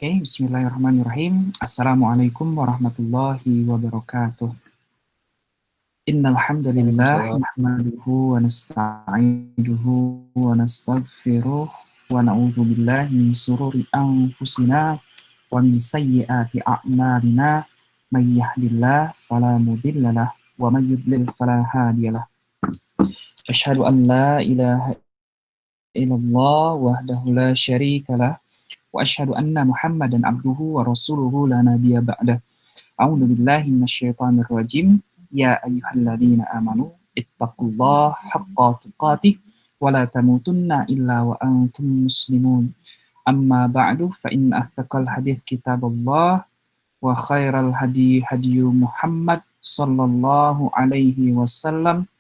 Oke, bismillahirrahmanirrahim. Assalamualaikum warahmatullahi wabarakatuh. Innal hamdalillah Waalaikumsalam. nahmaduhu wa nasta'inuhu wa nastaghfiruh wa na'udzu billahi min sururi anfusina wa min sayyiati a'malina may yahdihillahu fala mudhillalah wa may yudlil fala hadiyalah. Asyhadu an la ilaha illallah wahdahu la syarikalah wa asyhadu anna Muhammadan abduhu wa rasuluhu la nabiyya ba'dah. A'udzu billahi minasyaitonir rajim. Ya ayyuhalladzina amanu ittaqullaha haqqa tuqatih wa la tamutunna illa wa antum muslimun. Amma ba'du fa inna asdaqal hadits kitabullah wa khairal hadi hadiyu Muhammad sallallahu alaihi wasallam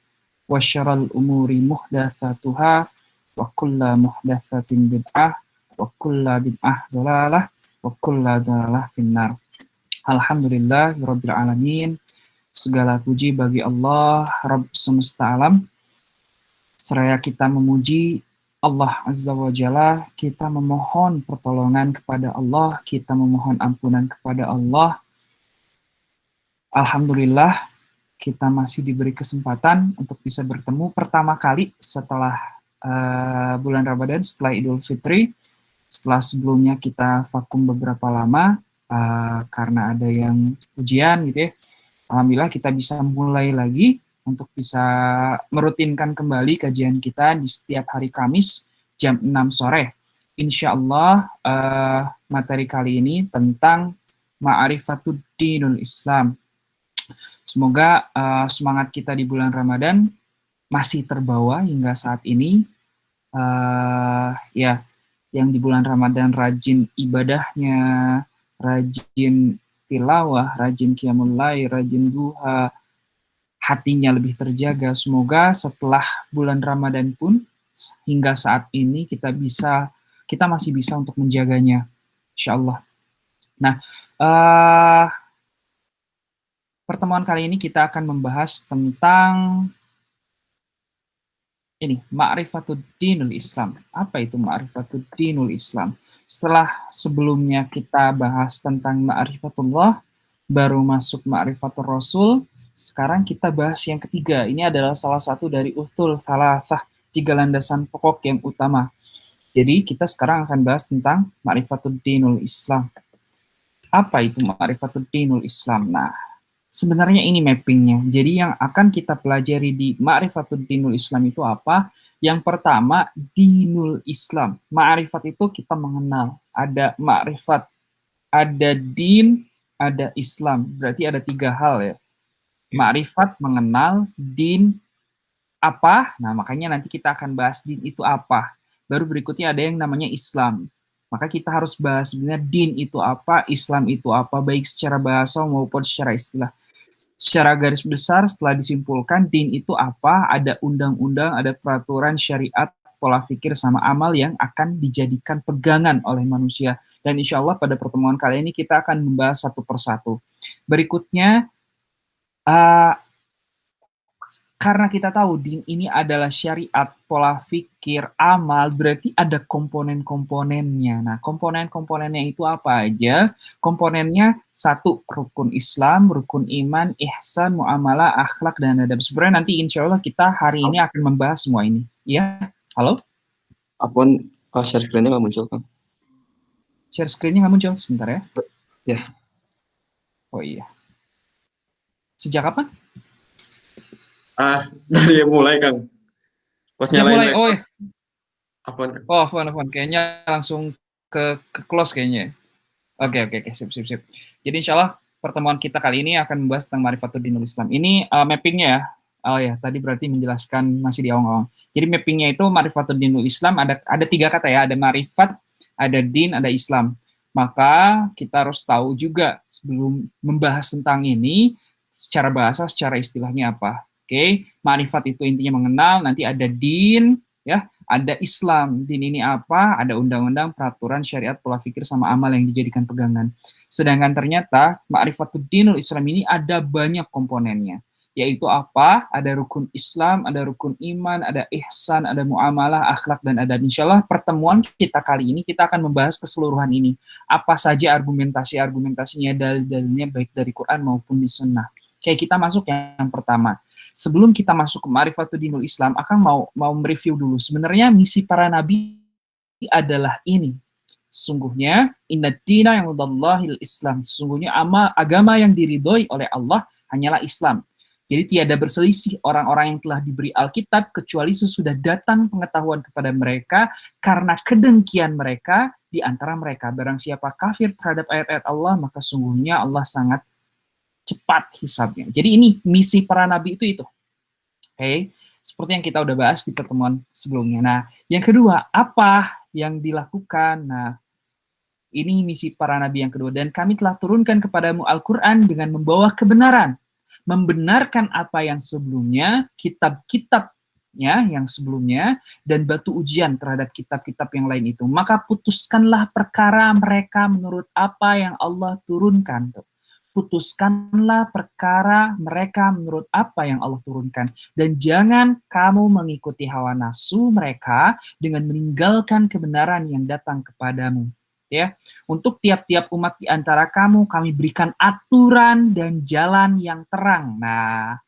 wa syarral umuri muhdatsatuha wa kullu muhdatsatin bid'ah wa kullu bid'ah dhalalah wa kullu dhalalah finnar. Alhamdulillah rabbil alamin. Segala puji bagi Allah Rabb semesta alam. Seraya kita memuji Allah Azza wa Jalla, kita memohon pertolongan kepada Allah, kita memohon ampunan kepada Allah. Alhamdulillah kita masih diberi kesempatan untuk bisa bertemu pertama kali setelah bulan Ramadan, setelah Idul Fitri. Setelah sebelumnya kita vakum beberapa lama karena ada yang ujian gitu ya. Alhamdulillah kita bisa mulai lagi untuk bisa merutinkan kembali kajian kita di setiap hari Kamis jam 6 sore. Insya Allah materi kali ini tentang Ma'rifatuddinul Islam. Semoga semangat kita di bulan Ramadan masih terbawa hingga saat ini. Ya, yang di bulan Ramadan rajin ibadahnya, rajin tilawah, rajin qiyamul lail, rajin duha, hatinya lebih terjaga. Semoga setelah bulan Ramadan pun hingga saat ini kita masih bisa untuk menjaganya, insyaallah. Nah, pertemuan kali ini kita akan membahas tentang ini, Ma'rifatuddinul Islam. Apa itu Ma'rifatuddinul Islam? Setelah sebelumnya kita bahas tentang Ma'rifatullah, baru masuk Ma'rifatul Rasul, sekarang kita bahas yang ketiga. Ini adalah salah satu dari usul thalathah, 3 landasan pokok yang utama. Jadi kita sekarang akan bahas tentang Ma'rifatuddinul Islam. Apa itu Ma'rifatuddinul Islam? Nah, sebenarnya ini mappingnya. Jadi yang akan kita pelajari di Ma'rifatuddinul Islam itu apa? Yang pertama, dinul Islam. Ma'rifat itu kita mengenal. Ada ma'rifat, ada din, ada Islam. Berarti ada 3 hal ya. Ma'rifat, mengenal, din, apa? Nah, makanya nanti kita akan bahas din itu apa. Baru berikutnya ada yang namanya Islam. Maka kita harus bahas sebenarnya din itu apa, Islam itu apa, baik secara bahasa maupun secara istilah. Secara garis besar setelah disimpulkan din itu apa, ada undang-undang, ada peraturan syariat, pola pikir sama amal yang akan dijadikan pegangan oleh manusia. Dan insya Allah pada pertemuan kali ini kita akan membahas satu persatu. Berikutnya, karena kita tahu din ini adalah syariat, pola pikir, amal, berarti ada komponen-komponennya. Nah, komponen-komponennya itu apa aja? Komponennya 1, rukun Islam, rukun iman, ihsan, muamalah, akhlak, dan adab. Sebenarnya nanti insya Allah kita hari ini akan membahas semua ini. Ya, halo? Apun, share screen-nya nggak muncul, Kang. Share screen-nya nggak muncul, sebentar ya. Ya. Oh iya. Sejak kapan? Dari yang mulai, Kang. Pas Sejak nyalain mulai, oh laptop. ya. Apun. Oh, apaan. Kayaknya langsung ke close kayaknya. Oke, sip. Jadi insya Allah pertemuan kita kali ini akan membahas tentang Ma'rifatuddinul Islam. Ini mappingnya ya. Oh ya, tadi berarti menjelaskan masih di awal-awal. Jadi mappingnya itu Ma'rifatuddinul Islam ada 3 kata ya, ada ma'rifat, ada din, ada Islam. Maka kita harus tahu juga sebelum membahas tentang ini secara bahasa, secara istilahnya apa. Oke, ma'rifat itu intinya mengenal, nanti ada din, ya, ada Islam. Din ini apa? Ada undang-undang, peraturan, syariat, pola pikir, sama amal yang dijadikan pegangan. Sedangkan ternyata Ma'rifatuddinul Islam ini ada banyak komponennya. Yaitu apa? Ada rukun Islam, ada rukun iman, ada ihsan, ada muamalah, akhlak, dan adab. Insya Allah pertemuan kita kali ini kita akan membahas keseluruhan ini. Apa saja argumentasinya, dalil-dalilnya baik dari Quran maupun di sunnah. Kayak kita masuk yang pertama. Sebelum kita masuk ke Ma'rifatul Dinul Islam, akan mau mereview dulu. Sebenarnya misi para nabi adalah ini. Sesungguhnya inna dina yang udallahil Islam. Sesungguhnya agama yang diridhoi oleh Allah hanyalah Islam. Jadi tiada berselisih orang-orang yang telah diberi Alkitab kecuali sesudah datang pengetahuan kepada mereka karena kedengkian mereka di antara mereka. Barang siapa kafir terhadap ayat-ayat Allah, maka sungguhnya Allah sangat cepat hisabnya. Jadi ini misi para nabi itu. Oke, seperti yang kita udah bahas di pertemuan sebelumnya. Nah, yang kedua, apa yang dilakukan? Nah, ini misi para nabi yang kedua. Dan kami telah turunkan kepadamu Al-Quran dengan membawa kebenaran. Membenarkan apa yang sebelumnya, kitab-kitabnya yang sebelumnya, dan batu ujian terhadap kitab-kitab yang lain itu. Maka putuskanlah perkara mereka menurut apa yang Allah turunkan. Putuskanlah perkara mereka menurut apa yang Allah turunkan. Dan jangan kamu mengikuti hawa nafsu mereka dengan meninggalkan kebenaran yang datang kepadamu. Ya, untuk tiap-tiap umat di antara kamu, kami berikan aturan dan jalan yang terang. Nah,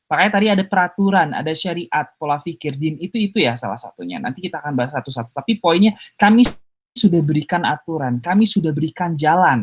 makanya tadi ada peraturan, ada syariat, pola pikir, din, itu ya salah satunya. Nanti kita akan bahas satu-satu. Tapi poinnya, kami sudah berikan aturan, kami sudah berikan jalan.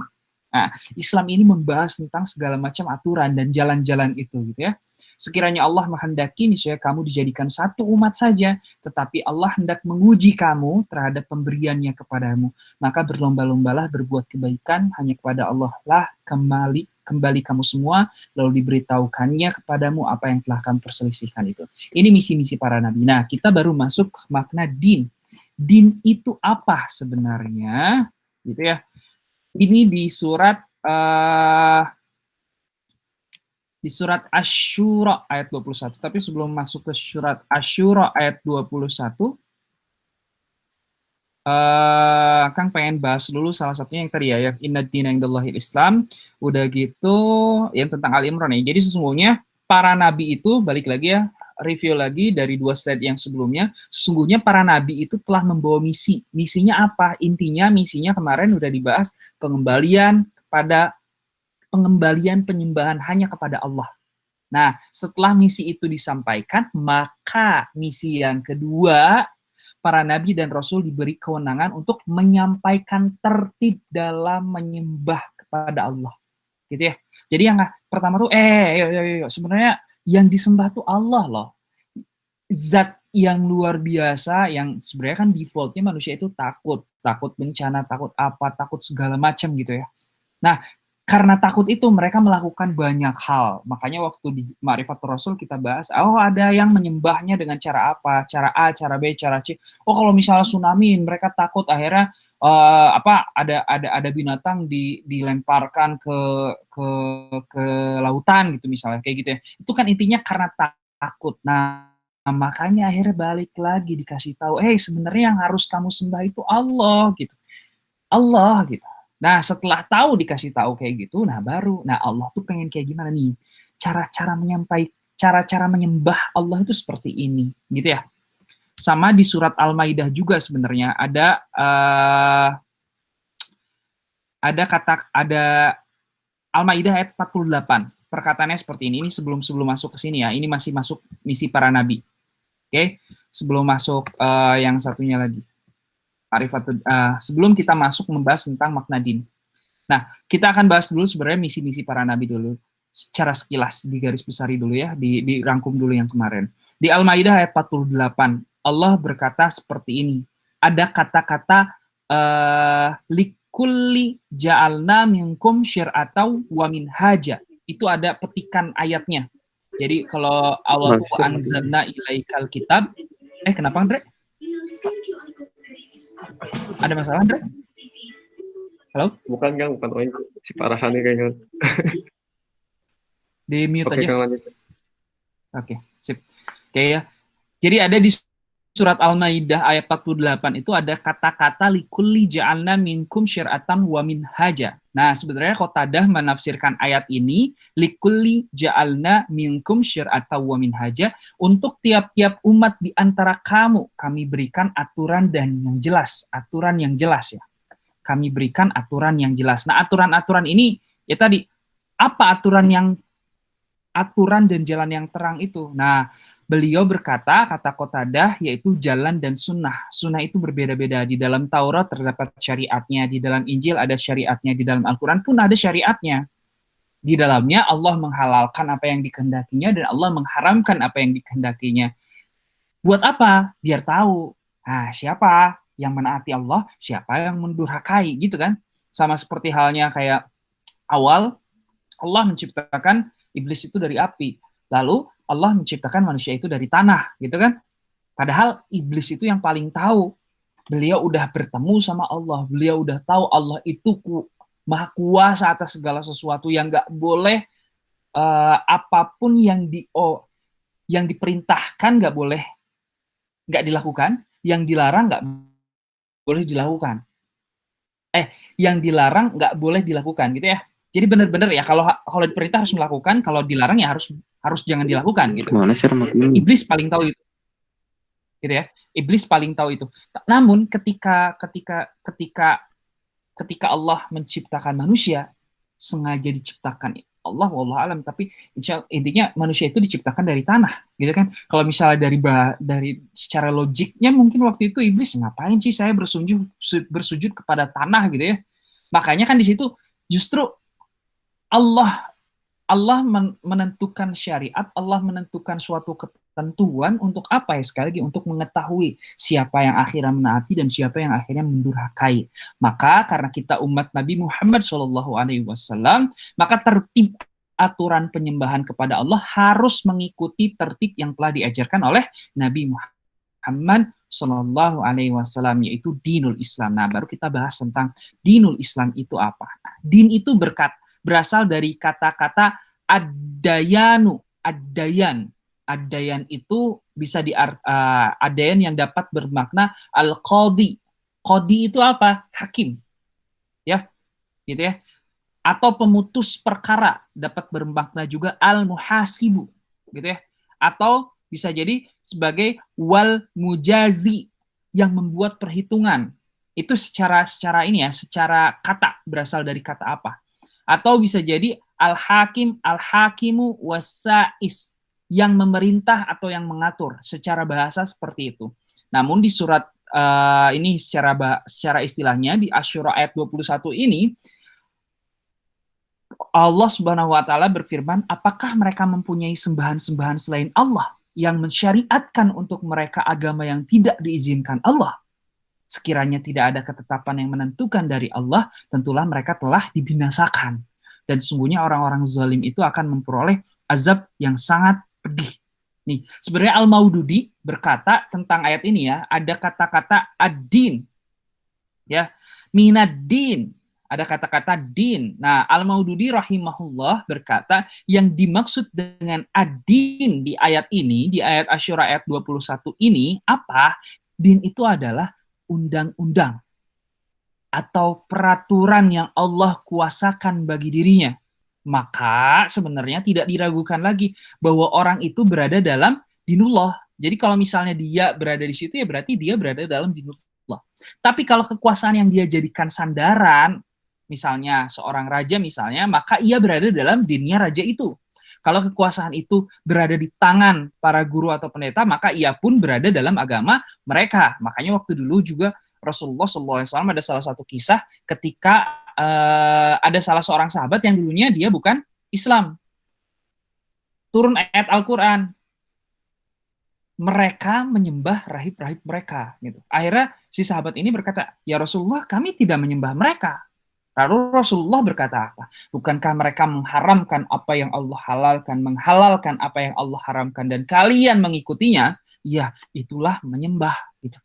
Nah, Islam ini membahas tentang segala macam aturan dan jalan-jalan itu, gitu ya. Sekiranya Allah menghendaki, niscaya kamu dijadikan satu umat saja, tetapi Allah hendak menguji kamu terhadap pemberiannya kepadamu. Maka berlomba-lombalah berbuat kebaikan, hanya kepada Allah lah kembali kamu semua, lalu diberitahukannya kepadamu apa yang telah kamu perselisihkan itu. Ini misi-misi para nabi. Nah, kita baru masuk ke makna din. Din itu apa sebenarnya? Gitu ya. Ini di surat Asy-Syura ayat 21. Tapi sebelum masuk ke surat Asy-Syura ayat 21, Kang pengen bahas dulu salah satunya yang tadi ya, yang inna dina indallahil Islam. Udah gitu, yang tentang Ali Imran ya. Jadi sesungguhnya para nabi itu, balik lagi ya, review lagi dari 2 slide yang sebelumnya, sesungguhnya para nabi itu telah membawa misi. Misinya apa? Intinya misinya kemarin udah dibahas, pengembalian penyembahan hanya kepada Allah. Nah, setelah misi itu disampaikan, maka misi yang kedua, para nabi dan rasul diberi kewenangan untuk menyampaikan tertib dalam menyembah kepada Allah. Gitu ya. Jadi yang pertama tuh, yo, sebenarnya yang disembah tuh Allah loh. Zat yang luar biasa, yang sebenarnya kan defaultnya manusia itu takut bencana, takut apa, takut segala macam gitu ya. Nah, karena takut itu mereka melakukan banyak hal. Makanya waktu di Ma'rifatul Rasul kita bahas, oh ada yang menyembahnya dengan cara apa, cara A, cara B, cara C. Oh kalau misalnya tsunami mereka takut akhirnya ada binatang dilemparkan ke lautan gitu misalnya kayak gitu ya. Itu kan intinya karena takut. Nah, makanya akhirnya balik lagi dikasih tahu, sebenarnya yang harus kamu sembah itu Allah gitu. Allah gitu. Nah, setelah tahu dikasih tahu kayak gitu, nah Allah tuh pengen kayak gimana nih? Cara-cara menyembah Allah itu seperti ini, gitu ya. Sama di surat Al-Maidah juga sebenarnya ada Al-Maidah ayat 48. Perkataannya seperti ini. Ini sebelum masuk ke sini ya. Ini masih masuk misi para nabi. Oke, sebelum masuk yang satunya lagi. Sebelum kita masuk membahas tentang makna din. Nah, kita akan bahas dulu sebenarnya misi-misi para nabi dulu. Secara sekilas, digaris besari dulu ya, dirangkum dulu yang kemarin. Di Al-Maidah ayat 48, Allah berkata seperti ini. Ada kata-kata likulli ja'alna minkum syir'atau wa minhaja. Itu ada petikan ayatnya. Jadi kalau Allah tuh anzalna ilaikal kitab. Kenapa Andre? Ada masalah Andre? Halo? Bukan Kang, bukan main si Parahan kayaknya. Di mute Oke, aja. Kang lanjut. Oke, sip. Oke ya. Jadi ada di surat Al-Maidah ayat 48 itu ada kata-kata likulli ja'alna minkum syir'atan wa minhaja. Nah, sebenarnya Qatadah menafsirkan ayat ini likulli ja'alna minkum syir'atan wa minhaja, untuk tiap-tiap umat di antara kamu kami berikan aturan dan yang jelas, aturan yang jelas ya. Kami berikan aturan yang jelas. Nah, aturan-aturan ini ya tadi apa aturan dan jalan yang terang itu. Nah, beliau berkata, kata Qatadah, yaitu jalan dan sunnah. Sunnah itu berbeda-beda. Di dalam Taurat terdapat syariatnya, di dalam Injil ada syariatnya, di dalam Al-Quran pun ada syariatnya. Di dalamnya Allah menghalalkan apa yang dikehendakinya dan Allah mengharamkan apa yang dikehendakinya. Buat apa? Biar tahu. Nah, siapa yang menaati Allah, siapa yang mendurhakai, gitu kan? Sama seperti halnya kayak awal Allah menciptakan iblis itu dari api. Lalu Allah menciptakan manusia itu dari tanah, gitu kan? Padahal iblis itu yang paling tahu. Beliau udah bertemu sama Allah. Beliau udah tahu Allah itu maha kuasa atas segala sesuatu, yang nggak boleh apapun yang diperintahkan nggak dilakukan, yang dilarang nggak boleh dilakukan. Yang dilarang nggak boleh dilakukan, gitu ya. Jadi benar-benar ya, kalau diperintah harus melakukan, kalau dilarang ya harus jangan dilakukan, gitu. Iblis paling tahu itu, gitu ya. Iblis paling tahu itu. Namun ketika Allah menciptakan manusia, sengaja diciptakan Allah, wallahu alam, tapi intinya manusia itu diciptakan dari tanah, gitu kan. Kalau misalnya dari secara logiknya mungkin waktu itu iblis, ngapain sih saya bersujud kepada tanah, gitu ya. Makanya kan di situ justru Allah menentukan syariat, Allah menentukan suatu ketentuan untuk apa ya? Sekali lagi untuk mengetahui siapa yang akhirnya menaati dan siapa yang akhirnya mendurhakai. Maka karena kita umat Nabi Muhammad SAW, maka tertib aturan penyembahan kepada Allah harus mengikuti tertib yang telah diajarkan oleh Nabi Muhammad Sallallahu Alaihi Wasallam, yaitu dinul Islam. Nah, baru kita bahas tentang dinul Islam itu apa. Nah, din itu berasal dari kata-kata ad-dayanu, ad-dayan. Ad-dayan itu bisa ad-dayan yang dapat bermakna al-qadhi. Qadhi itu apa? Hakim. Ya, gitu ya. Atau pemutus perkara, dapat bermakna juga al-muhasibu, gitu ya. Atau bisa jadi sebagai wal mujazi, yang membuat perhitungan. Itu secara ini ya, secara kata, berasal dari kata apa? Atau bisa jadi al-hakim, al-hakimu wasais, yang memerintah atau yang mengatur, secara bahasa seperti itu. Namun di surat ini secara istilahnya di Asy-Syura ayat 21 ini, Allah Subhanahu wa taala berfirman, apakah mereka mempunyai sembahan-sembahan selain Allah yang mensyariatkan untuk mereka agama yang tidak diizinkan Allah? Sekiranya tidak ada ketetapan yang menentukan dari Allah, tentulah mereka telah dibinasakan. Dan sesungguhnya orang-orang zalim itu akan memperoleh azab yang sangat pedih. Nih, sebenarnya Al-Maududi berkata tentang ayat ini ya, ada kata-kata ad-din, ya, minad-din, ada kata-kata din. Nah, Al-Maududi rahimahullah berkata, yang dimaksud dengan ad-din di ayat ini, di ayat Asy-Syura ayat 21 ini, apa? Din itu adalah undang-undang atau peraturan yang Allah kuasakan bagi dirinya. Maka sebenarnya tidak diragukan lagi bahwa orang itu berada dalam dinullah. Jadi kalau misalnya dia berada di situ, ya berarti dia berada dalam dinullah. Tapi kalau kekuasaan yang dia jadikan sandaran, misalnya seorang raja misalnya, maka ia berada dalam dinnya raja itu. Kalau kekuasaan itu berada di tangan para guru atau pendeta, maka ia pun berada dalam agama mereka. Makanya waktu dulu juga Rasulullah SAW ada salah satu kisah ketika ada salah seorang sahabat yang dulunya dia bukan Islam. Turun ayat Al-Quran. Mereka menyembah rahib-rahib mereka. Gitu. Akhirnya si sahabat ini berkata, ya Rasulullah, kami tidak menyembah mereka. Lalu Rasulullah berkata apa? Bukankah mereka mengharamkan apa yang Allah halalkan, menghalalkan apa yang Allah haramkan, dan kalian mengikutinya? Ya, itulah menyembah. Gitu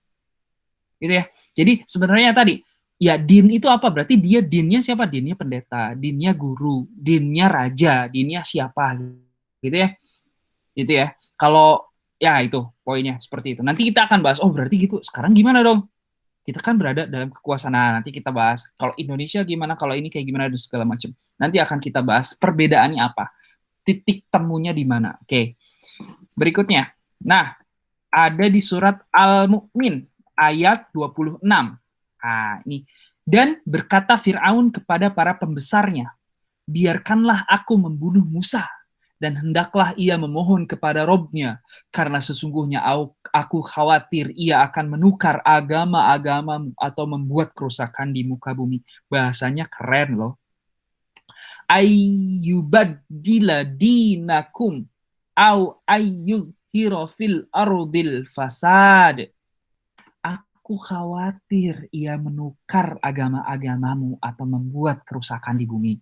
ya. Jadi sebenarnya tadi, ya din itu apa? Berarti dia dinnya siapa? Dinnya pendeta, dinnya guru, dinnya raja, dinnya siapa? Gitu ya. Gitu ya. Kalau Ya, itu poinnya seperti itu. Nanti kita akan bahas, oh berarti gitu. Sekarang gimana dong? Kita kan berada dalam kekuasaan. Nah, nanti kita bahas kalau Indonesia gimana, kalau ini kayak gimana dan segala macam. Nanti akan kita bahas perbedaannya apa, titik temunya di mana. Oke. Berikutnya. Nah, ada di surat Al-Mu'min ayat 26. Nah, ini. Dan berkata Fir'aun kepada para pembesarnya, biarkanlah aku membunuh Musa, dan hendaklah ia memohon kepada Robnya, karena sesungguhnya aku khawatir ia akan menukar agama-agamamu atau membuat kerusakan di muka bumi. Bahasanya keren loh. Ayyubaddila dinakum au ayyuzhira fil ardil fasad. Aku khawatir ia menukar agama-agamamu atau membuat kerusakan di bumi.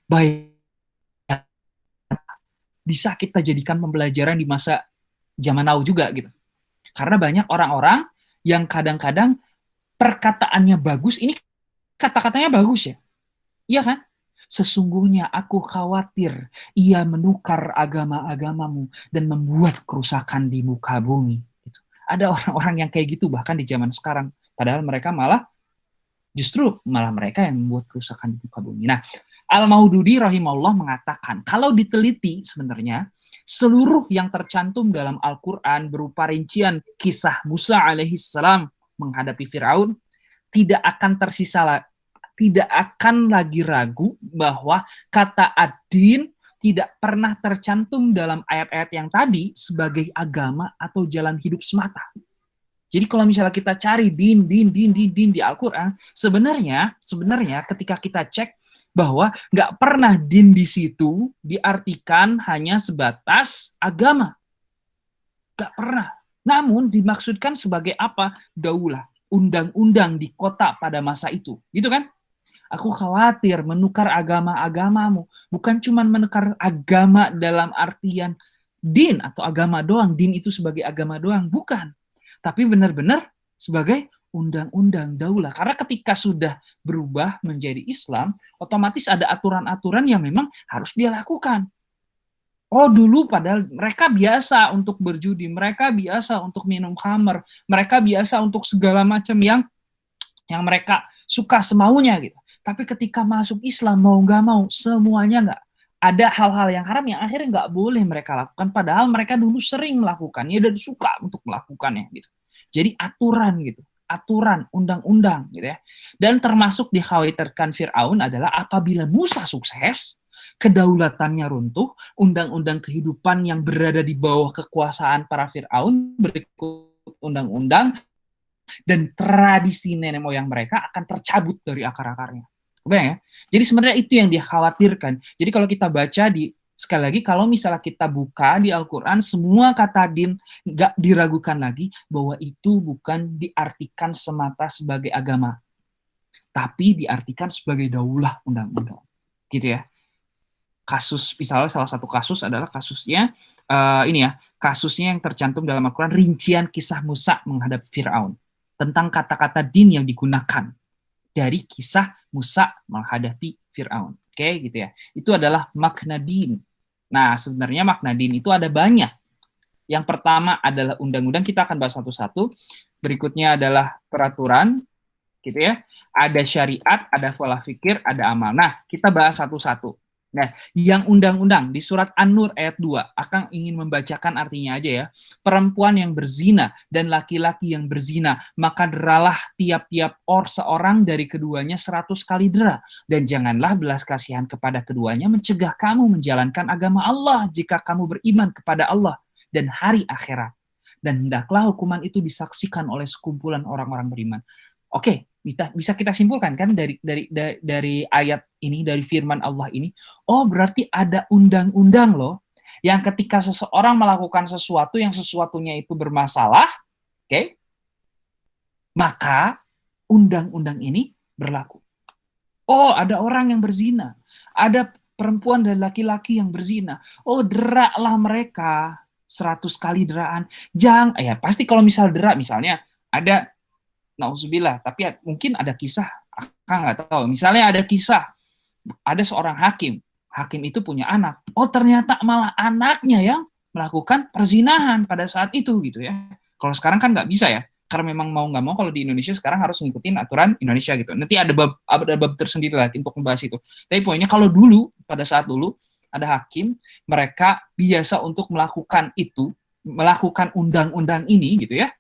Baik, bisa kita jadikan pembelajaran di masa zaman now juga gitu. Karena banyak orang-orang yang kadang-kadang perkataannya bagus, ini kata-katanya bagus ya. Iya kan? Sesungguhnya aku khawatir ia menukar agama-agamamu dan membuat kerusakan di muka bumi. Gitu. Ada orang-orang yang kayak gitu bahkan di zaman sekarang. Padahal mereka justru malah mereka yang membuat kerusakan di muka bumi. Nah, Al-Maududi rahimahullah mengatakan, kalau diteliti sebenarnya, seluruh yang tercantum dalam Al-Quran berupa rincian kisah Musa alaihissalam menghadapi Firaun, tidak akan lagi ragu bahwa kata ad-din tidak pernah tercantum dalam ayat-ayat yang tadi sebagai agama atau jalan hidup semata. Jadi kalau misalnya kita cari din di Al-Quran, sebenarnya ketika kita cek bahwa nggak pernah din di situ diartikan hanya sebatas agama. Nggak pernah. Namun dimaksudkan sebagai apa? Daulah, undang-undang di kota pada masa itu. Gitu kan? Aku khawatir menukar agama-agamamu. Bukan cuma menukar agama dalam artian din atau agama doang. Din itu sebagai agama doang. Bukan. Tapi benar-benar sebagai undang-undang daulah. Karena ketika sudah berubah menjadi Islam, otomatis ada aturan-aturan yang memang harus dia lakukan. Oh dulu padahal mereka biasa untuk berjudi, mereka biasa untuk minum khamar, mereka biasa untuk segala macam yang mereka suka semaunya gitu. Tapi ketika masuk Islam mau nggak mau semuanya nggak. Ada hal-hal yang haram yang akhirnya nggak boleh mereka lakukan. Padahal mereka dulu sering melakukannya dan suka untuk melakukannya gitu. Jadi aturan gitu. Aturan, undang-undang gitu ya. Dan termasuk dikhawatirkan Fir'aun adalah apabila Musa sukses, kedaulatannya runtuh, undang-undang kehidupan yang berada di bawah kekuasaan para Fir'aun berikut undang-undang dan tradisi nenek moyang mereka akan tercabut dari akar-akarnya. Kebayang ya? Jadi sebenarnya itu yang dikhawatirkan. Jadi kalau kita baca sekali lagi, kalau misalnya kita buka di Al-Quran, semua kata din nggak diragukan lagi bahwa itu bukan diartikan semata sebagai agama, tapi diartikan sebagai daulah undang-undang. Gitu ya. Kasus, misalnya salah satu kasus adalah kasusnya, kasusnya yang tercantum dalam Al-Quran, rincian kisah Musa menghadapi Fir'aun. Tentang kata-kata din yang digunakan dari kisah Musa menghadapi Fir'aun. Oke, gitu ya. Itu adalah makna din. Nah, sebenarnya makna din itu ada banyak. Yang pertama adalah undang-undang, kita akan bahas satu-satu. Berikutnya adalah peraturan, gitu ya. Ada syariat, ada pola fikir, ada amal. Nah, kita bahas satu-satu. Nah, yang undang-undang di surat An-Nur ayat 2, Akang ingin membacakan artinya aja ya. Perempuan yang berzina dan laki-laki yang berzina, maka deralah tiap-tiap seorang dari keduanya 100 kali dera. Dan janganlah belas kasihan kepada keduanya mencegah kamu menjalankan agama Allah jika kamu beriman kepada Allah dan hari akhirat. Dan hendaklah hukuman itu disaksikan oleh sekumpulan orang-orang beriman. Oke, bisa kita simpulkan kan dari ayat ini, dari firman Allah ini, oh berarti ada undang-undang loh, yang ketika seseorang melakukan sesuatu yang sesuatunya itu bermasalah, oke, maka undang-undang ini berlaku. Oh, ada orang yang berzina, ada perempuan dan laki-laki yang berzina. Oh, deraklah mereka 100 kali deraan. Ya pasti kalau misal derak, misalnya ada nauzubillah, tapi mungkin ada kisah, Akang nggak tahu. Misalnya ada kisah, ada seorang hakim itu punya anak. Oh ternyata malah anaknya yang melakukan perzinahan pada saat itu gitu ya. Kalau sekarang kan nggak bisa ya, karena memang mau nggak mau kalau di Indonesia sekarang harus ngikutin aturan Indonesia gitu. Nanti ada bab tersendiri lagi untuk membahas itu. Tapi poinnya kalau dulu, pada saat dulu, ada hakim, mereka biasa untuk melakukan itu, melakukan undang-undang ini gitu ya.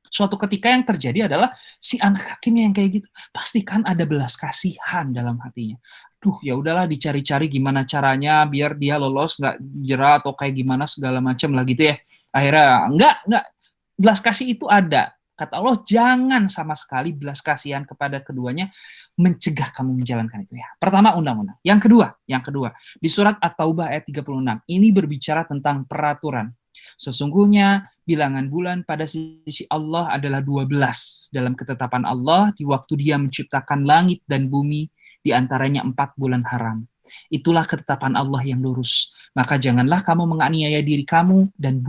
Suatu ketika yang terjadi adalah si anak hakim yang kayak gitu pastikan ada belas kasihan dalam hatinya. Duh, ya udahlah dicari-cari gimana caranya biar dia lolos nggak jerat atau kayak gimana segala macam lah gitu ya. Akhirnya enggak belas kasih itu ada. Kata Allah jangan sama sekali belas kasihan kepada keduanya mencegah kamu menjalankan itu ya. Pertama undang-undang. Yang kedua di surat At-Taubah ayat 36 ini berbicara tentang peraturan. Sesungguhnya bilangan bulan pada sisi Allah adalah 12 dalam ketetapan Allah di waktu Dia menciptakan langit dan bumi di antaranya 4 bulan haram. Itulah ketetapan Allah yang lurus. Maka janganlah kamu menganiaya diri kamu dan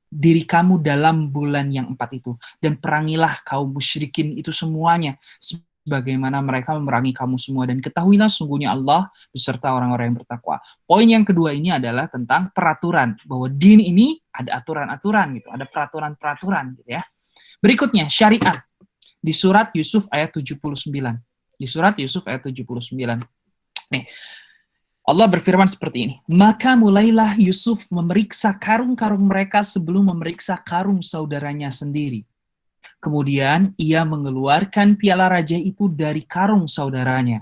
diri kamu dalam bulan yang 4 itu, dan perangilah kaum musyrikin itu semuanya sebagaimana mereka memerangi kamu semua, dan ketahuilah sungguhnya Allah beserta orang-orang yang bertakwa. Poin yang kedua ini adalah tentang peraturan, bahwa din ini ada aturan-aturan gitu, ada peraturan-peraturan gitu ya. Berikutnya syariat di surat Yusuf ayat 79. Di surat Yusuf ayat 79. Nih, Allah berfirman seperti ini, maka mulailah Yusuf memeriksa karung-karung mereka sebelum memeriksa karung saudaranya sendiri. Kemudian ia mengeluarkan piala raja itu dari karung saudaranya.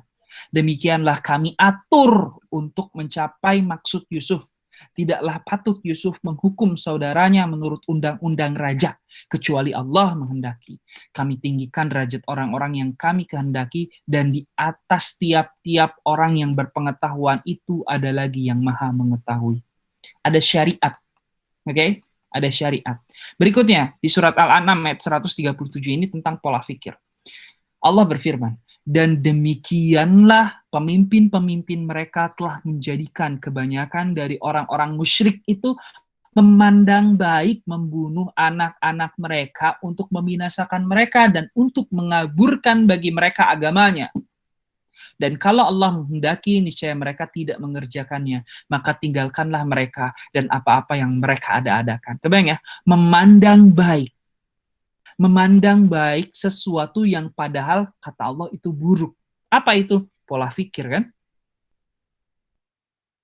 Demikianlah kami atur untuk mencapai maksud Yusuf. Tidaklah patut Yusuf menghukum saudaranya menurut undang-undang raja, kecuali Allah menghendaki. Kami tinggikan derajat orang-orang yang kami kehendaki, dan di atas tiap-tiap orang yang berpengetahuan itu ada lagi yang maha mengetahui. Ada syariat, oke? Ada syariat. Berikutnya, di surat Al-An'am ayat 137 ini tentang pola pikir. Allah berfirman, dan demikianlah pemimpin-pemimpin mereka telah menjadikan kebanyakan dari orang-orang musyrik itu memandang baik membunuh anak-anak mereka untuk membinasakan mereka dan untuk mengaburkan bagi mereka agamanya. Dan kalau Allah menghendaki, niscaya mereka tidak mengerjakannya, maka tinggalkanlah mereka dan apa-apa yang mereka ada-adakan. Kebayang ya, memandang baik sesuatu yang padahal kata Allah itu buruk. Apa itu? Pola pikir kan?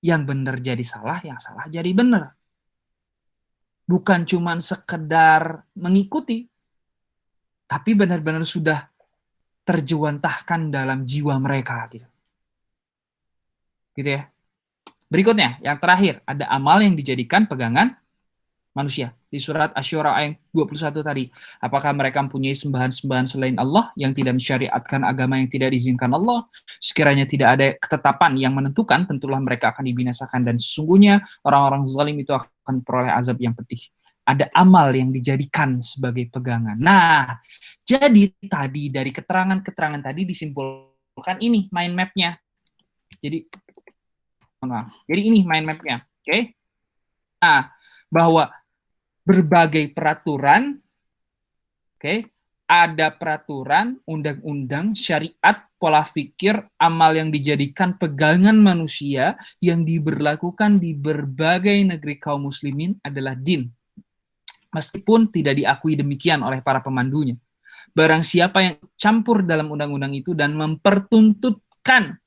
Yang benar jadi salah, yang salah jadi benar. Bukan cuma sekedar mengikuti, tapi benar-benar sudah terjewantahkan dalam jiwa mereka gitu. Gitu ya. Berikutnya, yang terakhir, ada amal yang dijadikan pegangan manusia. Di surat Asy-Syu'ara ayat 21 tadi. Apakah mereka mempunyai sembahan-sembahan selain Allah yang tidak mensyariatkan agama yang tidak diizinkan Allah? Sekiranya tidak ada ketetapan yang menentukan, tentulah mereka akan dibinasakan, dan sesungguhnya orang-orang zalim itu akan peroleh azab yang pedih. Ada amal yang dijadikan sebagai pegangan. Nah, jadi tadi dari keterangan-keterangan tadi disimpulkan ini mind map-nya. Jadi ini mind map-nya. Oke? Nah, bahwa berbagai peraturan, ada peraturan, undang-undang, syariat, pola pikir, amal yang dijadikan pegangan manusia yang diberlakukan di berbagai negeri kaum muslimin adalah din. Meskipun tidak diakui demikian oleh para pemandunya. Barang siapa yang campur dalam undang-undang itu dan memperturutkan,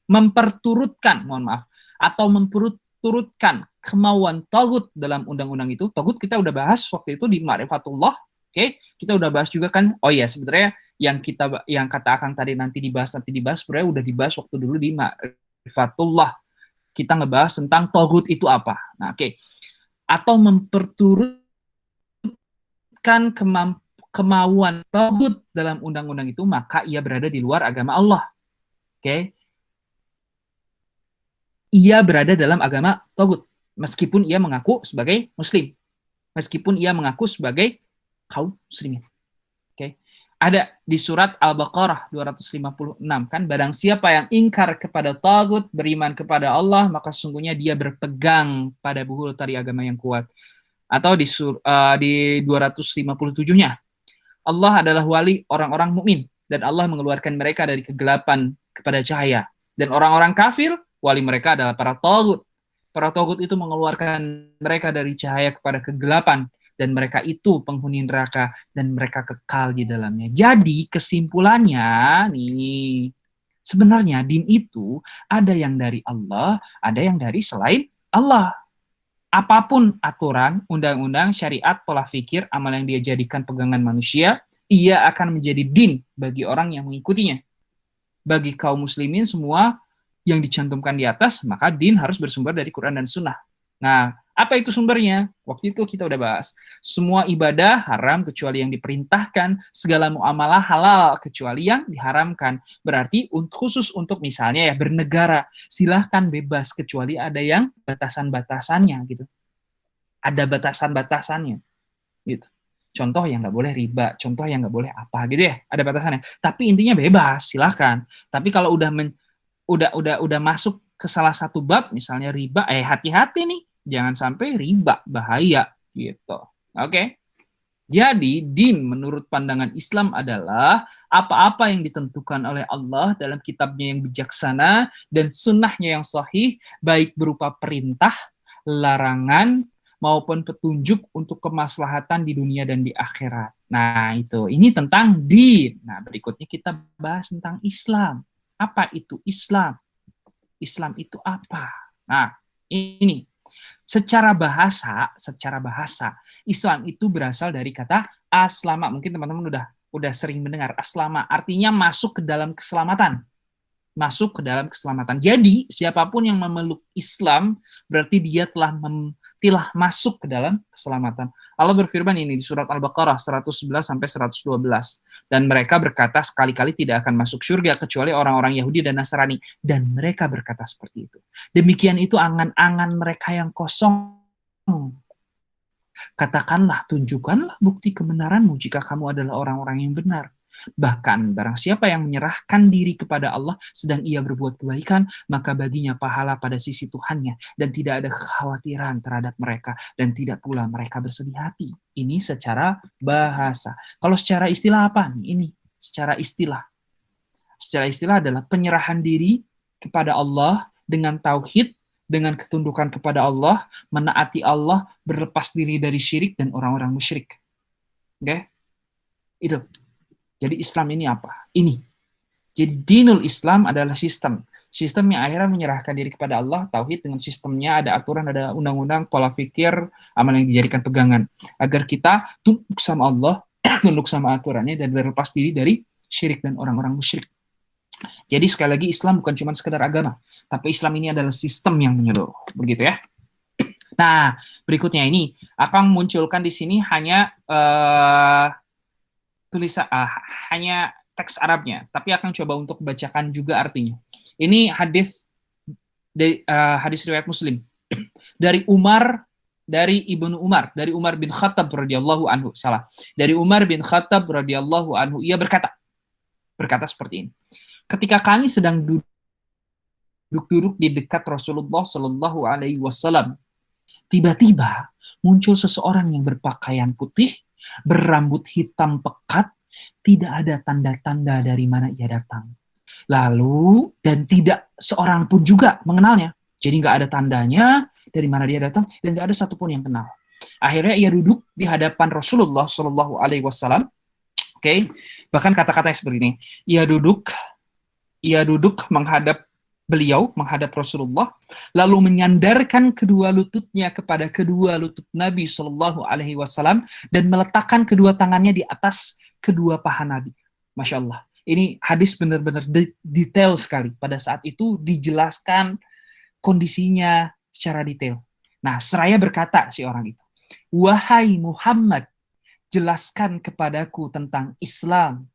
atau memperturutkan kemauan tagut dalam undang-undang itu. Tagut kita udah bahas waktu itu di Ma'rifatullah, kita udah bahas juga kan. Oh ya, sebenarnya yang kata Akang tadi nanti dibahas sebenarnya udah dibahas waktu dulu di Ma'rifatullah. Kita ngebahas tentang tagut itu apa. Nah, atau memperturutkan kemauan tagut dalam undang-undang itu, maka ia berada di luar agama Allah. Ia berada dalam agama tagut, meskipun ia mengaku sebagai muslim, meskipun ia mengaku sebagai kaum muslimin. Ada di surat Al-Baqarah 256 kan, barang siapa yang ingkar kepada tagut, beriman kepada Allah, maka sesungguhnya dia berpegang pada buhul tali agama yang kuat. Atau di 257-nya, Allah adalah wali orang-orang mukmin dan Allah mengeluarkan mereka dari kegelapan kepada cahaya, dan orang-orang kafir wali mereka adalah para tagut. Para togut itu mengeluarkan mereka dari cahaya kepada kegelapan, dan mereka itu penghuni neraka, dan mereka kekal di dalamnya. Jadi kesimpulannya nih, sebenarnya din itu ada yang dari Allah, ada yang dari selain Allah. Apapun aturan, undang-undang, syariat, pola pikir, amal yang dia jadikan pegangan manusia, ia akan menjadi din bagi orang yang mengikutinya. Bagi kaum muslimin semua yang dicantumkan di atas, maka din harus bersumber dari Quran dan Sunnah. Nah, apa itu sumbernya? Waktu itu kita udah bahas. Semua ibadah haram kecuali yang diperintahkan, segala muamalah halal kecuali yang diharamkan. Berarti khusus untuk misalnya ya bernegara, silahkan bebas kecuali ada yang batasan-batasannya gitu. Ada batasan-batasannya gitu. Contoh yang nggak boleh riba, contoh yang nggak boleh apa gitu ya, ada batasannya. Tapi intinya bebas, silahkan. Tapi kalau udah masuk ke salah satu bab misalnya riba, hati-hati nih, jangan sampai riba, bahaya gitu. Oke. Jadi din menurut pandangan Islam adalah apa-apa yang ditentukan oleh Allah dalam kitabnya yang bijaksana dan sunnahnya yang sahih, baik berupa perintah, larangan, maupun petunjuk untuk kemaslahatan di dunia dan di akhirat. Nah itu, ini tentang din. Nah berikutnya kita bahas tentang Islam. Apa itu Islam? Islam itu apa? Nah, ini secara bahasa Islam itu berasal dari kata aslama. Mungkin teman-teman udah sering mendengar aslama, artinya masuk ke dalam keselamatan. Masuk ke dalam keselamatan. Jadi, siapapun yang memeluk Islam berarti dia telah masuk ke dalam keselamatan. Allah berfirman ini di surat Al-Baqarah 111 sampai 112. Dan mereka berkata sekali-kali tidak akan masuk surga kecuali orang-orang Yahudi dan Nasrani, dan mereka berkata seperti itu. Demikian itu angan-angan mereka yang kosong. Katakanlah, tunjukkanlah bukti kebenaranmu jika kamu adalah orang-orang yang benar. Bahkan barang siapa yang menyerahkan diri kepada Allah sedang ia berbuat kebaikan, maka baginya pahala pada sisi Tuhannya, dan tidak ada kekhawatiran terhadap mereka, dan tidak pula mereka bersedih hati. Ini secara bahasa. Kalau secara istilah apa nih? Ini secara istilah. Secara istilah adalah penyerahan diri kepada Allah dengan tauhid, dengan ketundukan kepada Allah, menaati Allah, berlepas diri dari syirik dan orang-orang musyrik. Oke? Itu. Jadi Islam ini apa? Ini. Jadi dinul Islam adalah sistem. Sistem yang akhirnya menyerahkan diri kepada Allah, tauhid dengan sistemnya, ada aturan, ada undang-undang, pola pikir, amal yang dijadikan pegangan. Agar kita tunduk sama Allah, tunduk sama aturannya, dan berlepas diri dari syirik dan orang-orang musyrik. Jadi sekali lagi Islam bukan cuma sekedar agama, tapi Islam ini adalah sistem yang menyeluruh. Begitu ya. Nah, berikutnya ini akan munculkan di sini hanya tulisan hanya teks Arabnya, tapi akan coba untuk bacakan juga artinya. Ini hadis riwayat Muslim dari Ibnu Umar, dari Umar bin Khattab radhiyallahu anhu, dari Umar bin Khattab radhiyallahu anhu, ia berkata seperti ini. Ketika kami sedang duduk di dekat Rasulullah Shallallahu Alaihi Wasallam, tiba-tiba muncul seseorang yang berpakaian putih, berambut hitam pekat, tidak ada tanda-tanda dari mana ia datang. Lalu, dan tidak seorang pun juga mengenalnya. Jadi nggak ada tandanya dari mana dia datang, dan nggak ada satupun yang kenal. Akhirnya ia duduk di hadapan Rasulullah Shallallahu Alaihi Wasallam. Oke, bahkan kata-katanya seperti ini. Ia duduk menghadap beliau, menghadap Rasulullah, lalu menyandarkan kedua lututnya kepada kedua lutut Nabi Shallallahu Alaihi Wasallam dan meletakkan kedua tangannya di atas kedua paha Nabi. Masya Allah. Ini hadis benar-benar detail sekali. Pada saat itu dijelaskan kondisinya secara detail. Nah, seraya berkata si orang itu, "Wahai Muhammad, jelaskan kepadaku tentang Islam."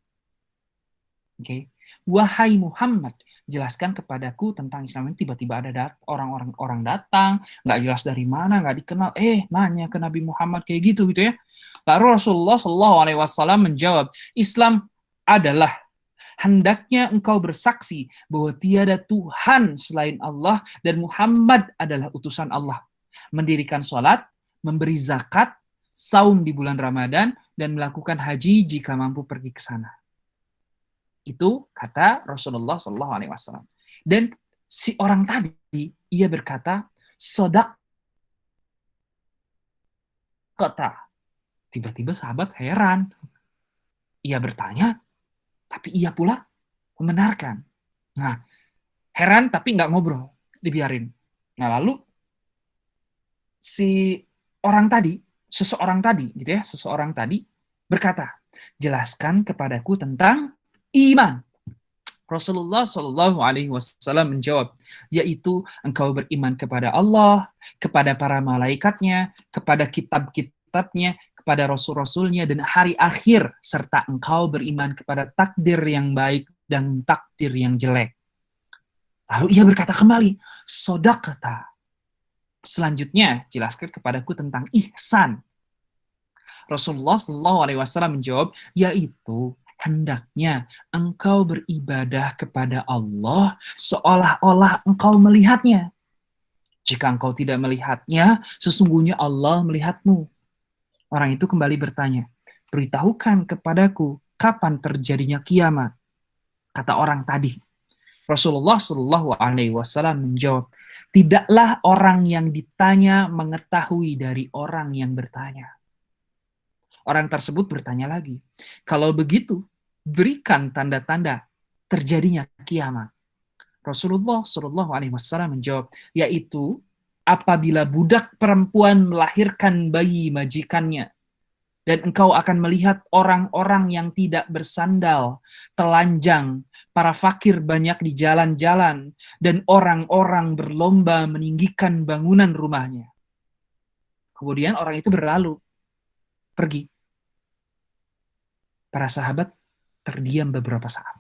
Oke. Wahai Muhammad, jelaskan kepadaku tentang Islam. Tiba-tiba ada orang-orang datang, nggak jelas dari mana, nggak dikenal, nanya ke Nabi Muhammad kayak gitu ya. Lalu Rasulullah Shallallahu Alaihi Wasallam menjawab, Islam adalah hendaknya engkau bersaksi bahwa tiada Tuhan selain Allah dan Muhammad adalah utusan Allah. Mendirikan sholat, memberi zakat, saum di bulan Ramadan, dan melakukan haji jika mampu pergi ke sana. Itu kata Rasulullah Shallallahu Alaihi Wasallam. Dan si orang tadi, ia berkata, Sodak kota. Tiba-tiba sahabat heran. Ia bertanya, tapi ia pula membenarkan. Nah, heran tapi nggak ngobrol, dibiarin. Nah, lalu seseorang tadi gitu ya, seseorang tadi berkata, jelaskan kepadaku tentang iman. Rasulullah Shallallahu Alaihi Wasallam menjawab, yaitu engkau beriman kepada Allah, kepada para malaikatnya, kepada kitab-kitabnya, kepada rasul-rasulnya, dan hari akhir, serta engkau beriman kepada takdir yang baik dan takdir yang jelek. Lalu ia berkata kembali, sodakta. Selanjutnya, jelaskan kepadaku tentang ihsan. Rasulullah Shallallahu Alaihi Wasallam menjawab, yaitu hendaknya engkau beribadah kepada Allah seolah-olah engkau melihatnya. Jika engkau tidak melihatnya, sesungguhnya Allah melihatmu. Orang itu kembali bertanya, beritahukan kepadaku kapan terjadinya kiamat. Kata orang tadi. Rasulullah Shallallahu Alaihi Wasallam menjawab, tidaklah orang yang ditanya mengetahui dari orang yang bertanya. Orang tersebut bertanya lagi, kalau begitu, berikan tanda-tanda terjadinya kiamat. Rasulullah Shallallahu Alaihi Wasallam menjawab, yaitu apabila budak perempuan melahirkan bayi majikannya, dan engkau akan melihat orang-orang yang tidak bersandal, telanjang, para fakir banyak di jalan-jalan, dan orang-orang berlomba meninggikan bangunan rumahnya. Kemudian orang itu berlalu, pergi. Para sahabat terdiam beberapa saat.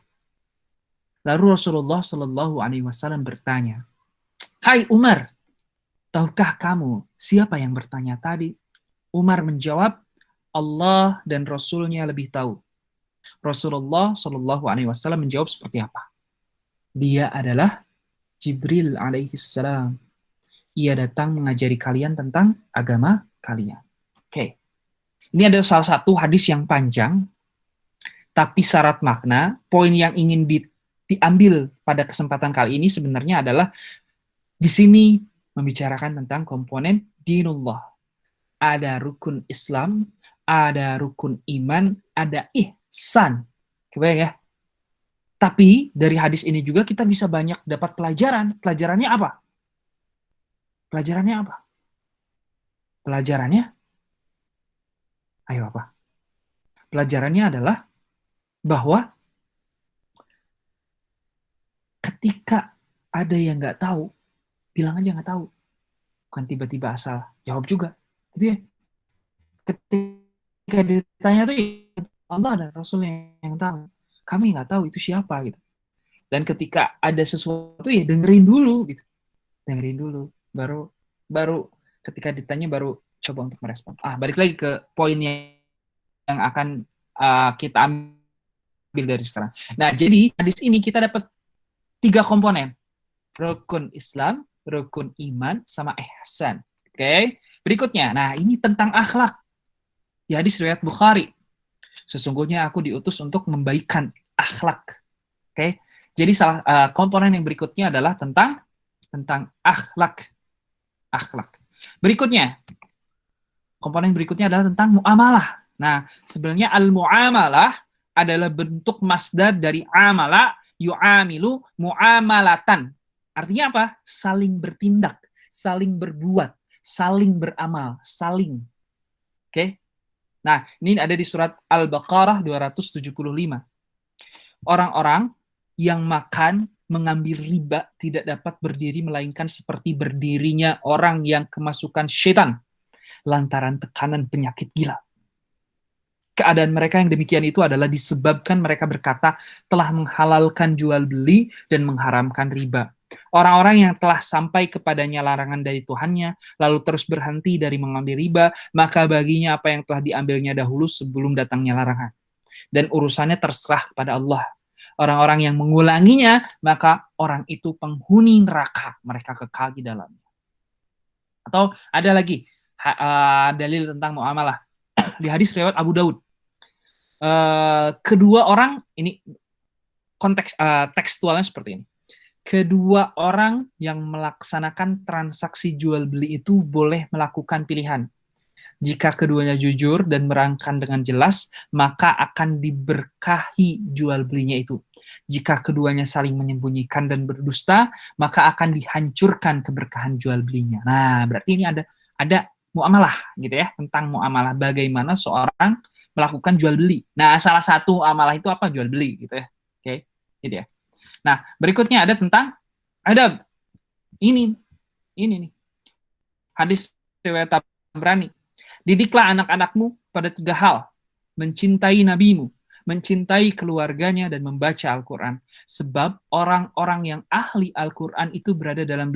Lalu Rasulullah Shallallahu Alaihi Wasallam bertanya, Hai Umar, tahukah kamu siapa yang bertanya tadi? Umar menjawab, Allah dan Rasulnya lebih tahu. Rasulullah Shallallahu Alaihi Wasallam menjawab seperti apa? Dia adalah Jibril alaihissalam. Ia datang mengajari kalian tentang agama kalian. Oke. Ini ada salah satu hadis yang panjang, tapi syarat makna. Poin yang ingin diambil pada kesempatan kali ini sebenarnya adalah di sini membicarakan tentang komponen dinullah. Ada rukun Islam, ada rukun iman, ada ihsan. Kebayang ya? Tapi dari hadis ini juga kita bisa banyak dapat pelajaran. Pelajarannya apa? Pelajarannya apa? Pelajarannya? Ayo apa? Pelajarannya adalah bahwa ketika ada yang nggak tahu, bilang aja nggak tahu. Bukan tiba-tiba asal jawab juga. Gitu ya. Ketika ditanya tuh Allah dan Rasul yang tahu. Kami nggak tahu itu siapa gitu. Dan ketika ada sesuatu ya dengerin dulu gitu. Dengerin dulu. Baru ketika ditanya baru coba untuk merespon. Balik lagi ke poinnya yang akan kita ambil dari sekarang. Nah, jadi hadis ini kita dapat 3 komponen. Rukun Islam, rukun iman, sama ihsan. Oke. Berikutnya, nah ini tentang akhlak. Di hadis riwayat Bukhari. Sesungguhnya aku diutus untuk membaikkan akhlak. Oke. Jadi komponen yang berikutnya adalah tentang akhlak. Akhlak. Berikutnya, komponen berikutnya adalah tentang muamalah. Nah, sebenarnya al-muamalah adalah bentuk masdar dari amala yu'amilu muamalatan. Artinya apa? Saling bertindak, saling berbuat, saling beramal, saling. Oke? Nah, ini ada di surat Al-Baqarah 275. Orang-orang yang makan mengambil riba tidak dapat berdiri melainkan seperti berdirinya orang yang kemasukan setan lantaran tekanan penyakit gila. Keadaan mereka yang demikian itu adalah disebabkan mereka berkata telah menghalalkan jual beli dan mengharamkan riba. Orang-orang yang telah sampai kepadanya larangan dari Tuhannya, lalu terus berhenti dari mengambil riba, maka baginya apa yang telah diambilnya dahulu sebelum datangnya larangan. Dan urusannya terserah kepada Allah. Orang-orang yang mengulanginya, maka orang itu penghuni neraka, mereka kekal di dalamnya. Atau ada lagi dalil tentang muamalah di hadis riwayat Abu Daud. Kedua orang ini konteks tekstualnya seperti ini. kedua orang yang melaksanakan transaksi jual beli itu boleh melakukan pilihan. Jika keduanya jujur dan merangkan dengan jelas, maka akan diberkahi jual belinya itu. Jika keduanya saling menyembunyikan dan berdusta, maka akan dihancurkan keberkahan jual belinya. Nah, berarti ini ada muamalah gitu ya, tentang muamalah bagaimana seorang melakukan jual beli. Nah, salah satu amalah itu apa? Jual beli gitu ya. Oke, gitu ya. Nah, berikutnya ada ini nih. Hadis riwayat Tabrani. Didiklah anak-anakmu pada 3 hal. Mencintai nabimu, mencintai keluarganya, dan membaca Al-Quran. Sebab orang-orang yang ahli Al-Quran itu berada dalam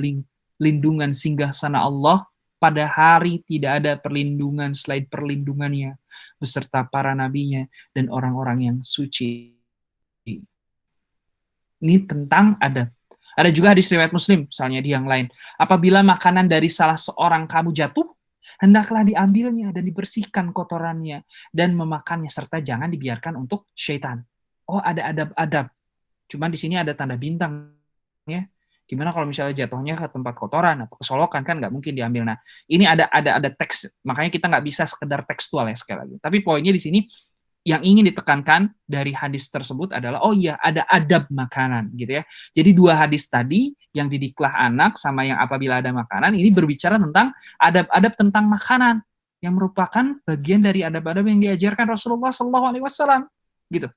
lindungan singgasana Allah. Pada hari tidak ada perlindungan selain perlindungannya, beserta para nabinya dan orang-orang yang suci. Ini tentang adab. Ada juga hadis riwayat Muslim, misalnya di yang lain. Apabila makanan dari salah seorang kamu jatuh, hendaklah diambilnya dan dibersihkan kotorannya dan memakannya, serta jangan dibiarkan untuk syaitan. Oh, ada adab-adab. Cuman di sini ada tanda bintang ya. Gimana kalau misalnya jatuhnya ke tempat kotoran atau kesolokan, kan nggak mungkin diambil. Nah, ini ada teks, makanya kita nggak bisa sekedar tekstual ya sekali lagi. Tapi poinnya di sini yang ingin ditekankan dari hadis tersebut adalah, oh iya, ada adab makanan gitu ya. Jadi 2 hadis tadi, yang didiklah anak sama yang apabila ada makanan, ini berbicara tentang adab-adab tentang makanan yang merupakan bagian dari adab-adab yang diajarkan Rasulullah SAW gitu.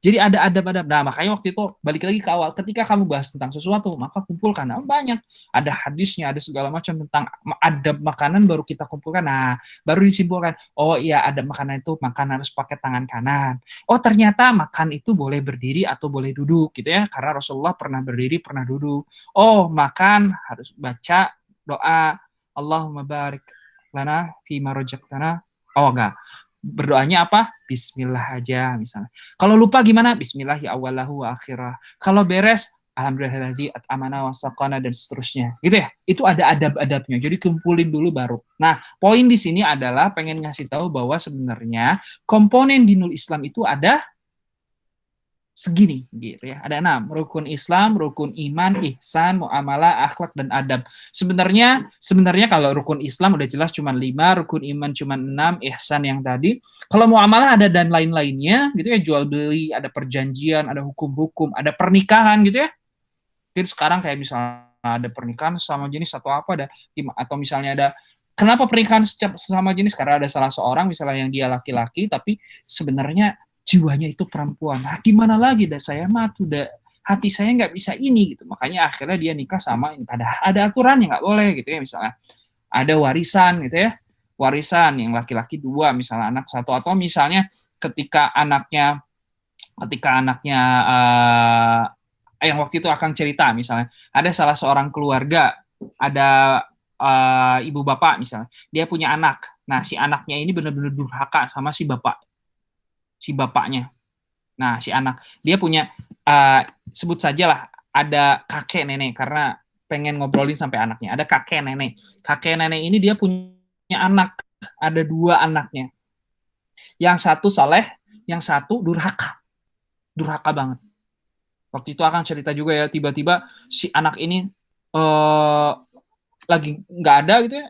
Jadi ada adab-adab. Nah, makanya waktu itu balik lagi ke awal, ketika kamu bahas tentang sesuatu, maka kumpulkan. Nah, banyak. Ada hadisnya, ada segala macam tentang adab makanan, baru kita kumpulkan. Nah, baru disimpulkan, oh iya, adab makanan itu makan harus pakai tangan kanan. Oh, ternyata makan itu boleh berdiri atau boleh duduk gitu ya. Karena Rasulullah pernah berdiri, pernah duduk. Oh, makan harus baca doa Allahumma barik lana fima rojaktana. Oh, enggak. Berdoanya apa? Bismillah aja misalnya. Kalau lupa gimana? Bismillah ya awalahu wa akhirah. Kalau beres, alhamdulillahilladzi at'amana wa saqana, dan seterusnya. Gitu ya. Itu ada adab-adabnya. Jadi kumpulin dulu baru. Nah, poin di sini adalah pengen ngasih tahu bahwa sebenarnya komponen dinul Islam itu ada segini gitu ya. Ada 6, rukun Islam, rukun iman, ihsan, muamalah, akhlak, dan adab. Sebenarnya kalau rukun Islam udah jelas cuma 5, rukun iman cuma 6, ihsan yang tadi. Kalau muamalah ada dan lain-lainnya gitu ya, jual beli, ada perjanjian, ada hukum-hukum, ada pernikahan gitu ya. Jadi sekarang kayak misalnya ada pernikahan sama jenis atau apa, ada atau misalnya ada, kenapa pernikahan sesama jenis? Karena ada salah seorang misalnya yang dia laki-laki tapi sebenarnya jiwanya itu perempuan. Nah, gimana lagi? Dah saya mah udah hati saya nggak bisa ini gitu. Makanya akhirnya dia nikah sama ini. Padahal ada aturan yang nggak boleh gitu ya. Misalnya ada warisan gitu ya. Warisan yang laki-laki 2, misalnya anak 1, atau misalnya ketika anaknya yang waktu itu akan cerita, misalnya ada salah seorang keluarga, ada ibu bapak misalnya, dia punya anak. Nah, si anaknya ini benar-benar durhaka sama si bapaknya. Nah, si anak dia punya sebut sajalah ada kakek nenek, karena pengen ngobrolin sampai anaknya. Ada kakek nenek. Kakek nenek ini dia punya anak, ada 2 anaknya. Yang satu soleh, yang satu durhaka. Durhaka banget. Waktu itu akan cerita juga ya, tiba-tiba si anak ini lagi nggak ada gitu ya,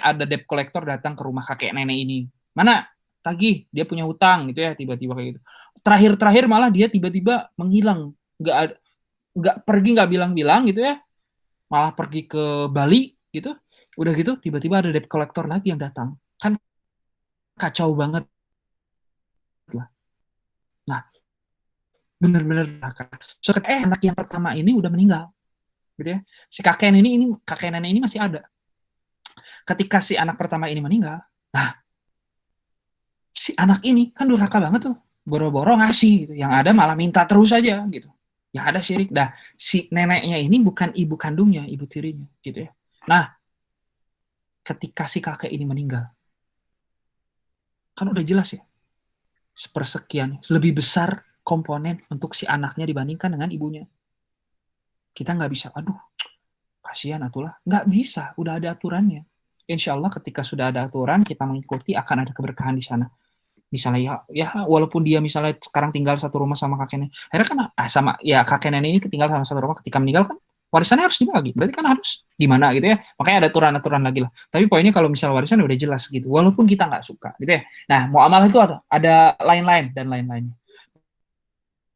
ada debt collector datang ke rumah kakek nenek ini. Mana? Tagih, dia punya hutang gitu ya, tiba-tiba kayak gitu. Terakhir malah dia tiba-tiba menghilang, nggak pergi, nggak bilang-bilang gitu ya, malah pergi ke Bali gitu. Udah gitu tiba-tiba ada debt collector lagi yang datang. Kan kacau banget lah. Nah, bener-bener so, anak yang pertama ini udah meninggal gitu ya. Si kakek nenek ini masih ada. Ketika si anak pertama ini meninggal, nah si anak ini kan durhaka banget tuh, boro-boro ngasih gitu, yang ada malah minta terus aja gitu, yang ada syirik. Dah si neneknya ini bukan ibu kandungnya, ibu tirinya gitu ya. Nah, ketika si kakek ini meninggal, kan udah jelas ya, sepersekian lebih besar komponen untuk si anaknya dibandingkan dengan ibunya. Kita nggak bisa, aduh kasihan atulah, nggak bisa, udah ada aturannya. Insya Allah ketika sudah ada aturan, kita mengikuti, akan ada keberkahan di sana. Misalnya ya walaupun dia misalnya sekarang tinggal satu rumah sama kakek nenek, akhirnya kan sama ya kakek nenek ini tinggal sama satu rumah, ketika meninggal kan warisannya harus dibagi. Berarti kan harus gimana gitu ya. Makanya ada aturan-aturan lagi lah. Tapi poinnya kalau misal warisan udah jelas gitu, walaupun kita nggak suka gitu ya. Nah, muamalah itu ada lain-lain dan lain-lainnya.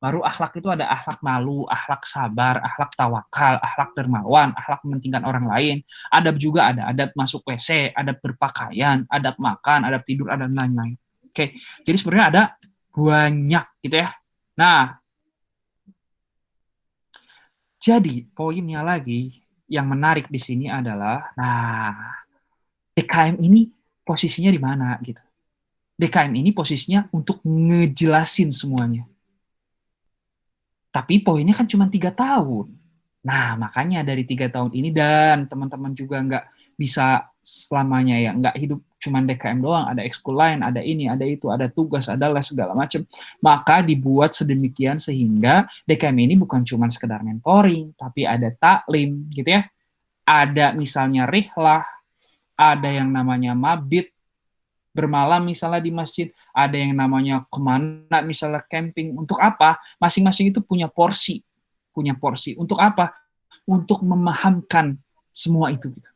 Baru akhlak itu ada akhlak malu, akhlak sabar, akhlak tawakal, akhlak dermawan, akhlak mementingkan orang lain. Adab juga ada, adab masuk WC, adab berpakaian, adab makan, adab tidur, ada lain-lain. Oke, jadi sebenarnya ada banyak gitu ya. Nah, jadi poinnya lagi yang menarik di sini adalah, nah, DKM ini posisinya di mana gitu. DKM ini posisinya untuk ngejelasin semuanya. Tapi poinnya kan cuma 3 tahun. Nah, makanya dari 3 tahun ini dan teman-teman juga nggak bisa selamanya ya, nggak hidup cuma DKM doang, ada ekskul lain, ada ini, ada itu, ada tugas, ada les, segala macam. Maka dibuat sedemikian sehingga DKM ini bukan cuma sekedar mentoring, tapi ada taklim gitu ya. Ada misalnya rihlah, ada yang namanya mabit, bermalam misalnya di masjid, ada yang namanya kemana misalnya camping, untuk apa? Masing-masing itu punya porsi, untuk apa? Untuk memahamkan semua itu gitu.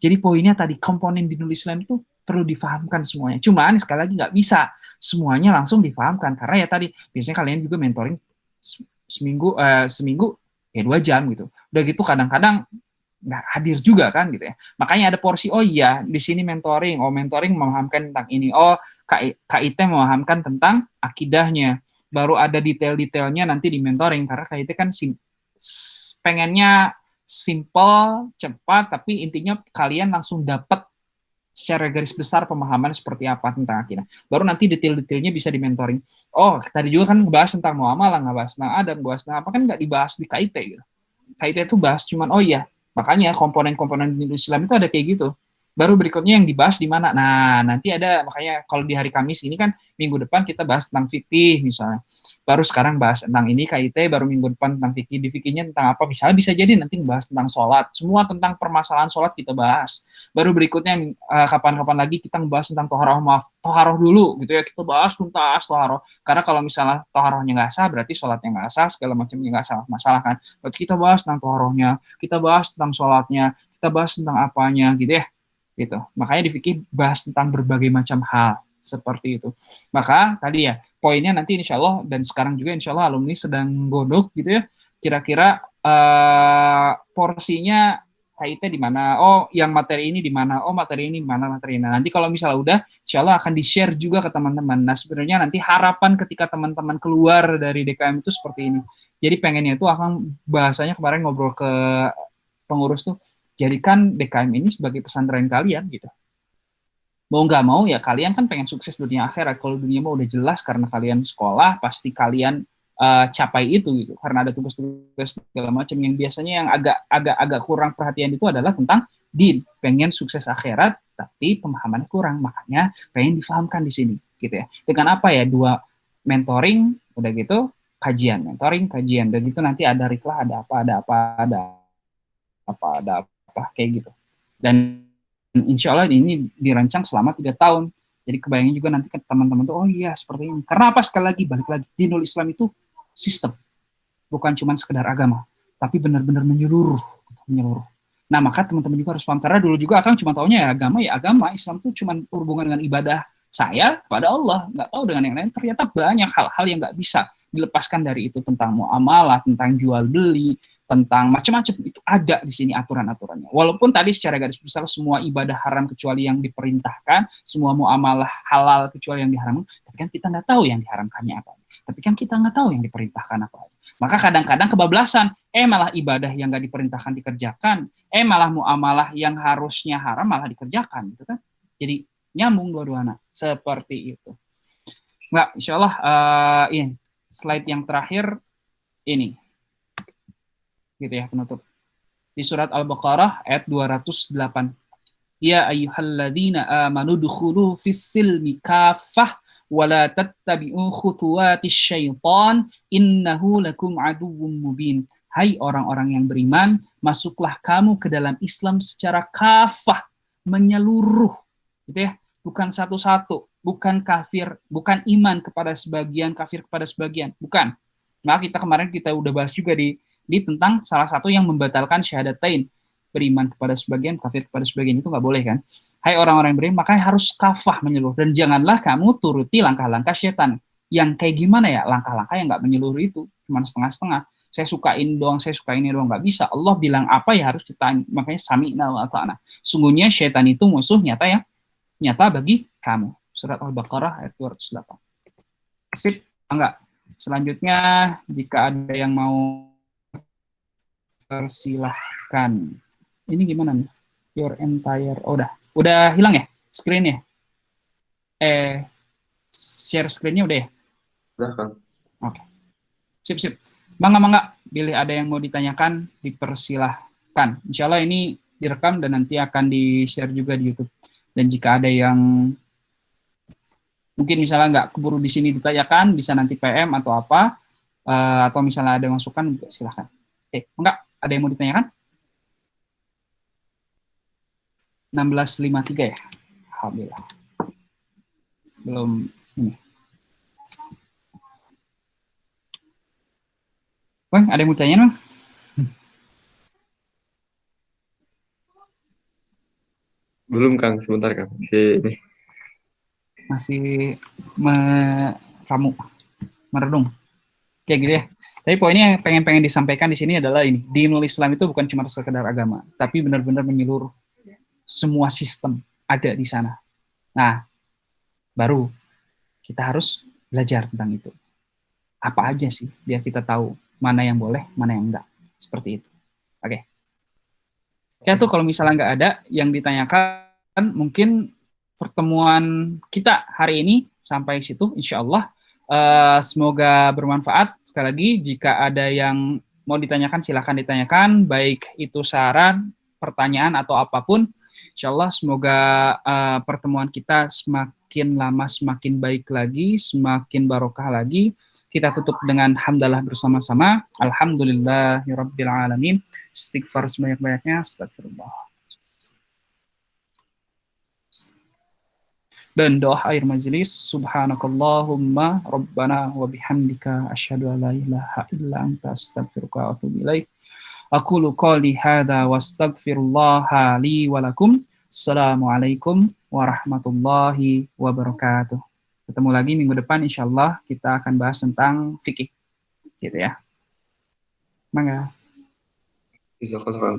Jadi poinnya tadi komponen dinul Islam itu perlu difahamkan semuanya. Cuman sekali lagi nggak bisa semuanya langsung difahamkan karena ya tadi biasanya kalian juga mentoring seminggu ya 2 jam gitu. Udah gitu kadang-kadang nggak hadir juga kan gitu ya. Makanya ada porsi, oh iya di sini mentoring, mentoring memahamkan tentang ini, KIT memahamkan tentang akidahnya, baru ada detail-detailnya nanti di mentoring karena KIT kan pengennya simple, cepat, tapi intinya kalian langsung dapat secara garis besar pemahaman seperti apa tentang akidah. Baru nanti detail-detailnya bisa di mentoring. Oh, tadi juga kan ngebahas tentang muamalah, ngebahas tentang adab, ngebahas tentang apa, kan nggak dibahas di KIT gitu. KIT itu bahas cuman, oh iya, makanya komponen-komponen Islam itu ada kayak gitu. Baru berikutnya yang dibahas di mana. Nah, nanti ada, makanya kalau di hari Kamis ini kan minggu depan kita bahas tentang fikih misalnya. Baru sekarang bahas tentang ini KIT, baru minggu depan tentang fikih. Di fikihnya tentang apa? Misalnya bisa jadi nanti bahas tentang sholat. Semua tentang permasalahan sholat kita bahas. Baru berikutnya kapan-kapan lagi kita bahas tentang toharoh dulu gitu ya. Kita bahas tuntas toharoh. Karena kalau misalnya toharohnya nggak sah, berarti sholatnya nggak sah, segala macamnya nggak salah masalah kan. Berarti kita bahas tentang toharohnya, kita bahas tentang sholatnya, kita bahas tentang apanya gitu ya. Gitu. Makanya di fikih bahas tentang berbagai macam hal seperti itu. Maka tadi ya poinnya nanti insya Allah, dan sekarang juga insya Allah alumni sedang godok gitu ya. Kira-kira porsinya KIT di mana? Oh, yang materi ini di mana? Oh, materi ini di mana? Materi ini. Nanti kalau misalnya udah, insya Allah akan di-share juga ke teman-teman. Nah, sebenarnya nanti harapan ketika teman-teman keluar dari DKM itu seperti ini. Jadi pengennya itu akan bahasanya kemarin ngobrol ke pengurus tuh, jadikan DKM ini sebagai pesantren kalian gitu. Mau nggak mau ya kalian kan pengen sukses dunia akhirat. Kalau dunia mau udah jelas karena kalian sekolah, pasti kalian capai itu gitu. Karena ada tugas-tugas segala macam yang biasanya yang agak kurang perhatian itu adalah tentang din. Pengen sukses akhirat, tapi pemahamannya kurang. Makanya pengen difahamkan di sini gitu ya. Dengan apa ya? 2 mentoring, udah gitu kajian, mentoring, kajian, udah gitu nanti ada riklah, ada apa kayak gitu. Dan insya Allah ini dirancang selama 3 tahun. Jadi kebayangnya juga nanti teman-teman tuh, oh iya seperti ini. Karena apa, sekali lagi balik lagi, dinul Islam itu sistem, bukan cuma sekedar agama, tapi benar-benar menyeluruh. Nah maka teman-teman juga harus paham, karena dulu juga Akang cuma taunya ya agama, Islam itu cuma hubungan dengan ibadah saya pada Allah, nggak tahu dengan yang lain. Ternyata banyak hal-hal yang nggak bisa dilepaskan dari itu, tentang muamalah, tentang jual beli, tentang macam-macam, itu ada di sini aturan-aturannya. Walaupun tadi secara garis besar semua ibadah haram kecuali yang diperintahkan, semua muamalah halal kecuali yang diharamkan, tapi kan kita nggak tahu yang diharamkannya apa. Tapi kan kita nggak tahu yang diperintahkan apa. Maka kadang-kadang kebablasan, malah ibadah yang nggak diperintahkan dikerjakan, malah muamalah yang harusnya haram malah dikerjakan, gitu kan? Jadi nyambung dua-duanya seperti itu. Nggak, insya Allah ini slide yang terakhir ini. Gitu ya, penutup. Di surat Al-Baqarah ayat 208. Ya ayyuhalladzina amanu dukhulu fis-silmi kaffah wa la tattabi'u khutuwatis syaitan innahu lakum aduwwum mubin. Hai orang-orang yang beriman, masuklah kamu ke dalam Islam secara kafah, menyeluruh. Gitu ya, bukan satu-satu, bukan kafir, bukan iman kepada sebagian, kafir kepada sebagian, bukan. Nah, kita kemarin udah bahas juga di di tentang salah satu yang membatalkan syahadatain, beriman kepada sebagian, kafir kepada sebagian, itu nggak boleh kan. Hai orang-orang yang beriman, makanya harus kafah menyeluruh, dan janganlah kamu turuti langkah-langkah setan. Yang kayak gimana ya, langkah-langkah yang nggak menyeluruh itu, cuma setengah-setengah. Saya suka ini doang, saya suka ini doang, nggak bisa. Allah bilang apa ya harus kita, makanya sami'na wa ata'na. Sungguhnya setan itu musuh nyata ya, nyata bagi kamu. Surat Al-Baqarah ayat 208. Sip, enggak. Selanjutnya, jika ada yang mau, persilahkan. Ini gimana nih? Your entire, oh, udah hilang ya screen-nya? Share screen-nya udah ya? Udah, Kang. Oke. Sip. Mangga, bila ada yang mau ditanyakan, dipersilahkan. Insya Allah ini direkam dan nanti akan di-share juga di YouTube. Dan jika ada yang mungkin misalnya nggak keburu di sini ditanyakan, bisa nanti PM atau apa, atau misalnya ada masukan, silahkan. Enggak, ada yang mau ditanyakan? 16.53 ya? Alhamdulillah. Belum ini. Bang, ada yang mau tanya, Bang? Belum, Kang. Sebentar, Kang. Ini. Masih merenung. Kayak gitu ya. Tapi poinnya yang pengen disampaikan di sini adalah ini, dinul Islam itu bukan cuma sekedar agama, tapi benar-benar menyeluruh. Semua sistem ada di sana. Nah, baru kita harus belajar tentang itu. Apa aja sih, biar kita tahu mana yang boleh, mana yang enggak. Seperti itu. Oke. Ya tuh kalau misalnya nggak ada yang ditanyakan, mungkin pertemuan kita hari ini sampai situ, insya Allah. Semoga bermanfaat. Sekali lagi, jika ada yang mau ditanyakan, silahkan ditanyakan, baik itu saran, pertanyaan, atau apapun. Insya Allah, semoga pertemuan kita semakin lama semakin baik lagi, semakin barokah lagi. Kita tutup dengan hamdalah bersama-sama. Alhamdulillahirabbil alamin. Istighfar sebanyak-banyaknya. Astagfirullah. Dan doa akhir majelis, subhanakallahumma rabbana wa bihamdika asyhadu an la ilaha illa anta astaghfiruka wa atubu ilaik. Aqulu qouli hadza wa astaghfirullaha li wa lakum. Assalamualaikum warahmatullahi wabarakatuh. Ketemu lagi minggu depan, insyaallah kita akan bahas tentang fikih. Gitu ya. Mangga. Jazakallah, Kang.